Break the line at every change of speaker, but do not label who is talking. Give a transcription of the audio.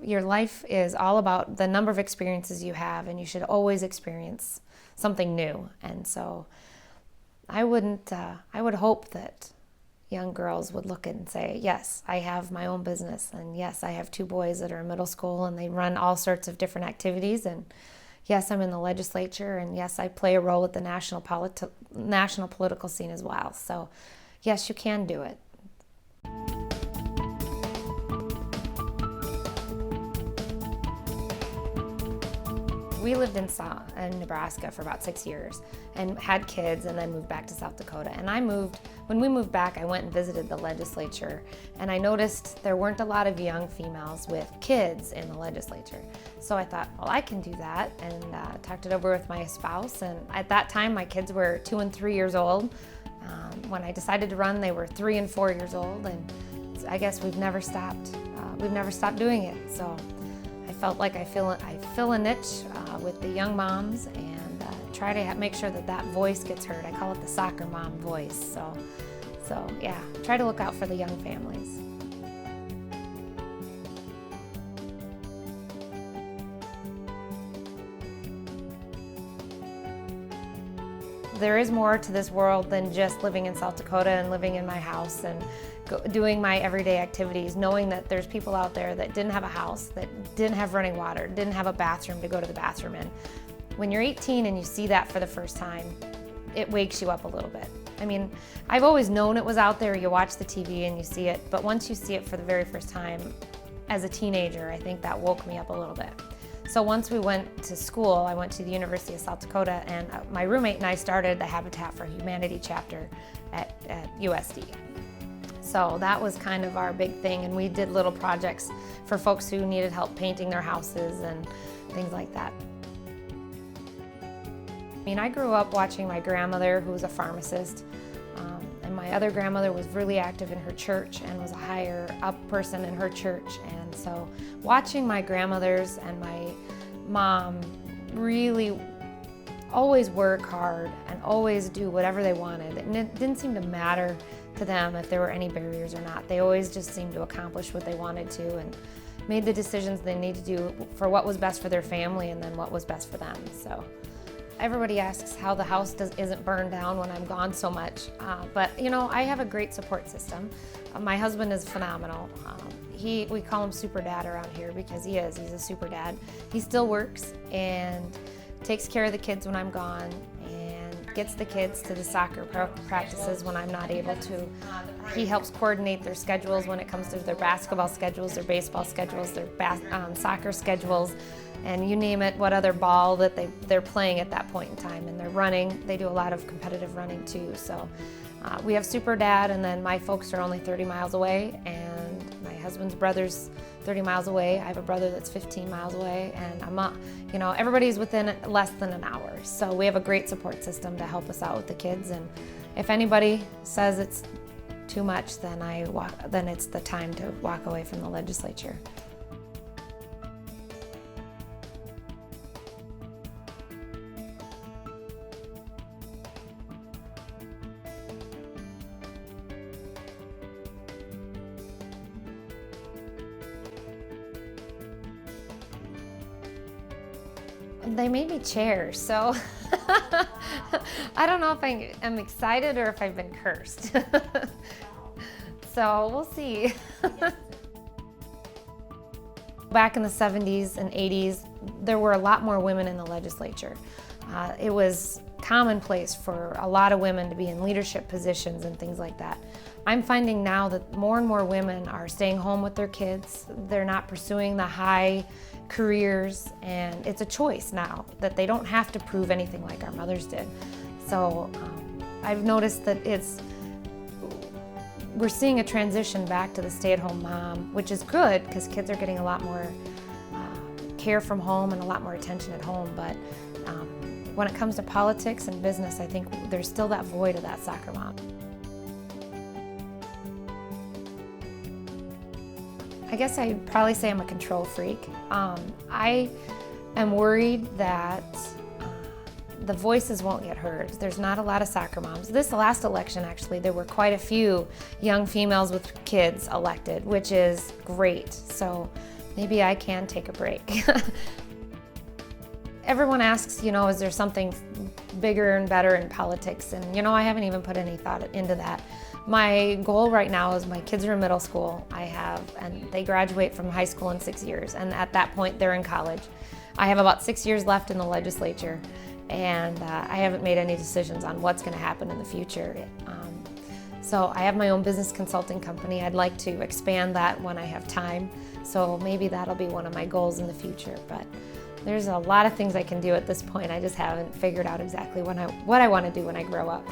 your life is all about the number of experiences you have, and you should always experience something new. And so I would hope that young girls would look and say, yes, I have my own business, and yes, I have 2 boys that are in middle school and they run all sorts of different activities, and yes, I'm in the legislature, and yes, I play a role at the national political scene as well. So yes, you can do it. We lived in Nebraska for about 6 years and had kids, and then moved back to South Dakota. And when we moved back, I went and visited the legislature, and I noticed there weren't a lot of young females with kids in the legislature. So I thought, well, I can do that, and talked it over with my spouse. And at that time, my kids were 2 and 3 years old. When I decided to run, they were 3 and 4 years old, and I guess we've never stopped. We've never stopped doing it. So I felt like I fill a niche with the young moms, and try to make sure that voice gets heard. I call it the soccer mom voice. So yeah, try to look out for the young families. There is more to this world than just living in South Dakota and living in my house and doing my everyday activities, knowing that there's people out there that didn't have a house, that didn't have running water, didn't have a bathroom to go to the bathroom in. When you're 18 and you see that for the first time, it wakes you up a little bit. I mean, I've always known it was out there. You watch the TV and you see it, but once you see it for the very first time as a teenager, I think that woke me up a little bit. So once we went to school, I went to the University of South Dakota, and my roommate and I started the Habitat for Humanity chapter at USD. So that was kind of our big thing, and we did little projects for folks who needed help painting their houses and things like that. I mean, I grew up watching my grandmother, who was a pharmacist, and my other grandmother was really active in her church and was a higher up person in her church. And so watching my grandmothers and my mom really always work hard and always do whatever they wanted, and it didn't seem to matter to them if there were any barriers or not. They always just seemed to accomplish what they wanted to and made the decisions they needed to do for what was best for their family and then what was best for them. So everybody asks how the house isn't burned down when I'm gone so much, but you know, I have a great support system. My husband is phenomenal. We call him Super Dad around here because he's a super dad. He still works and takes care of the kids when I'm gone, and gets the kids to the soccer practices when I'm not able to. He helps coordinate their schedules when it comes to their basketball schedules, their baseball schedules, their soccer schedules, and you name it, what other ball that they're playing at that point in time. And they're running. They do a lot of competitive running too. So we have Super Dad, and then my folks are only 30 miles away, and my husband's brother's 30 miles away. I have a brother that's 15 miles away, and everybody's within less than an hour. So we have a great support system to help us out with the kids. And if anybody says it's too much, then it's the time to walk away from the legislature. They made me chair, so I don't know if I am excited or if I've been cursed. So we'll see. Back in the 70s and 80s, there were a lot more women in the legislature. It was commonplace for a lot of women to be in leadership positions and things like that. I'm finding now that more and more women are staying home with their kids. They're not pursuing the high careers, and it's a choice now that they don't have to prove anything like our mothers did. So I've noticed that we're seeing a transition back to the stay-at-home mom, which is good because kids are getting a lot more care from home and a lot more attention at home. But when it comes to politics and business, I think there's still that void of that soccer mom. I guess I'd probably say I'm a control freak. I am worried that the voices won't get heard. There's not a lot of soccer moms. This last election, actually, there were quite a few young females with kids elected, which is great. So maybe I can take a break. Everyone asks, is there something bigger and better in politics? And I haven't even put any thought into that. My goal right now is my kids are in middle school. And they graduate from high school in 6 years. And at that point, they're in college. I have about 6 years left in the legislature. And I haven't made any decisions on what's going to happen in the future. So I have my own business consulting company. I'd like to expand that when I have time. So maybe that'll be one of my goals in the future. But there's a lot of things I can do at this point. I just haven't figured out exactly what I want to do when I grow up.